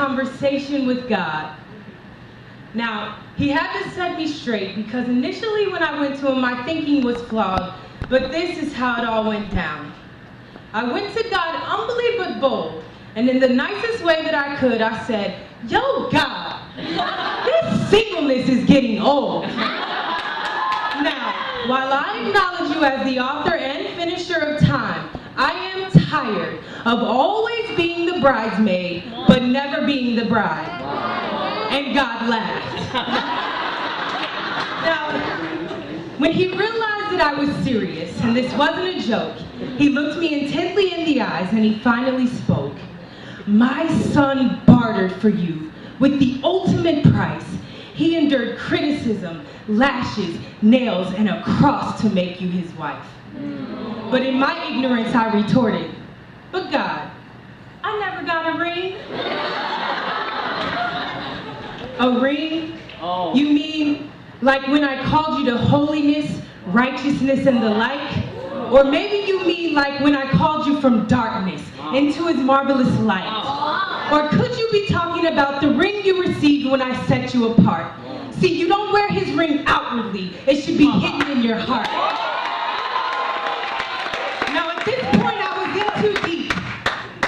conversation with God. Now, he had to set me straight because initially when I went to him, my thinking was flawed, but this is how it all went down. I went to God humbly but bold, and in the nicest way that I could, I said, "Yo, God, this singleness is getting old." Now, while I acknowledge you as the author and finisher of time, I am tired of always being the bridesmaid, but never being the bride. And God laughed. Now, when he realized that I was serious, and this wasn't a joke, he looked me intently in the eyes and he finally spoke. "My son bartered for you with the ultimate price. He endured criticism, lashes, nails, and a cross to make you his wife." But in my ignorance, I retorted, "But God, I never got a ring." "A ring? Oh. You mean like when I called you to holiness, righteousness, and the like? Or maybe you mean like when I called you from darkness into his marvelous light? Or could you be talking about the ring you received when I set you apart? See, you don't wear his ring outwardly. It should be hidden in your heart." Now at this point I was in too deep,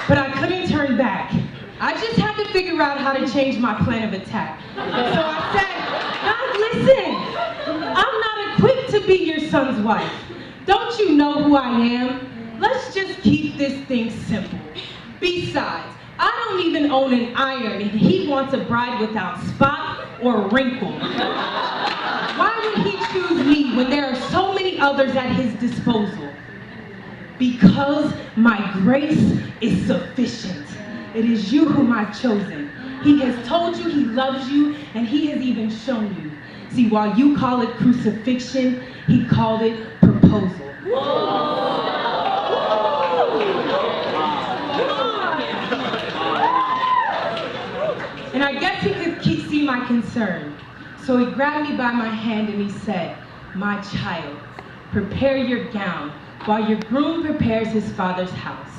but I couldn't turn back. I just had to figure out how to change my plan of attack. So I said, "God, listen, I'm not equipped to be your son's wife. Don't you know who I am? Let's just keep this thing simple. Besides, I don't even own an iron and he wants a bride without spot or wrinkle. Why would he choose me when there are so many others at his disposal? Because my grace is sufficient. It is you whom I've chosen. He has told you he loves you, and he has even shown you. See, while you call it crucifixion, he called it proposal." And I guess he could see my concern. So he grabbed me by my hand and he said, "My child, prepare your gown while your groom prepares his father's house.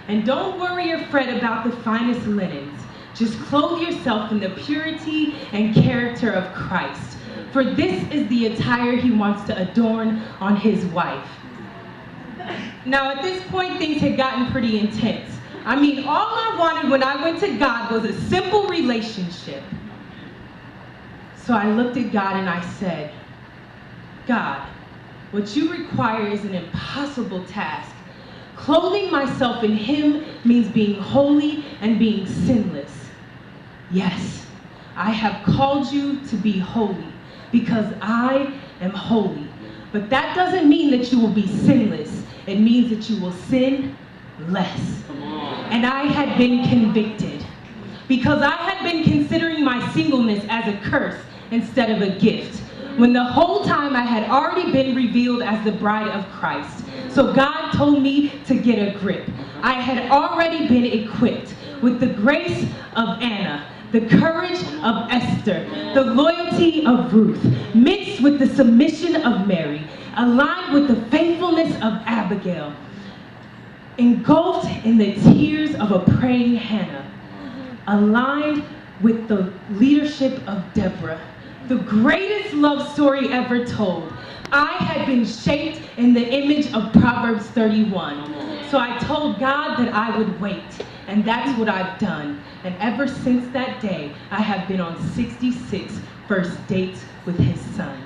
And don't worry or fret about the finest linens. Just clothe yourself in the purity and character of Christ. For this is the attire he wants to adorn on his wife." Now at this point things had gotten pretty intense. I mean, all I wanted when I went to God was a simple relationship. So I looked at God and I said, "God, what you require is an impossible task. Clothing myself in him means being holy and being sinless. Yes, I have called you to be holy because I am holy. But that doesn't mean that you will be sinless. It means that you will sin less." And I had been convicted because I had been considering my singleness as a curse instead of a gift, when the whole time I had already been revealed as the bride of Christ. So God told me to get a grip. I had already been equipped with the grace of Anna, the courage of Esther, the loyalty of Ruth, mixed with the submission of Mary, aligned with the faithfulness of Abigail, engulfed in the tears of a praying Hannah, aligned with the leadership of Deborah, the greatest love story ever told. I had been shaped in the image of Proverbs 31. So I told God that I would wait, and that's what I've done. And ever since that day, I have been on 66 first dates with his son.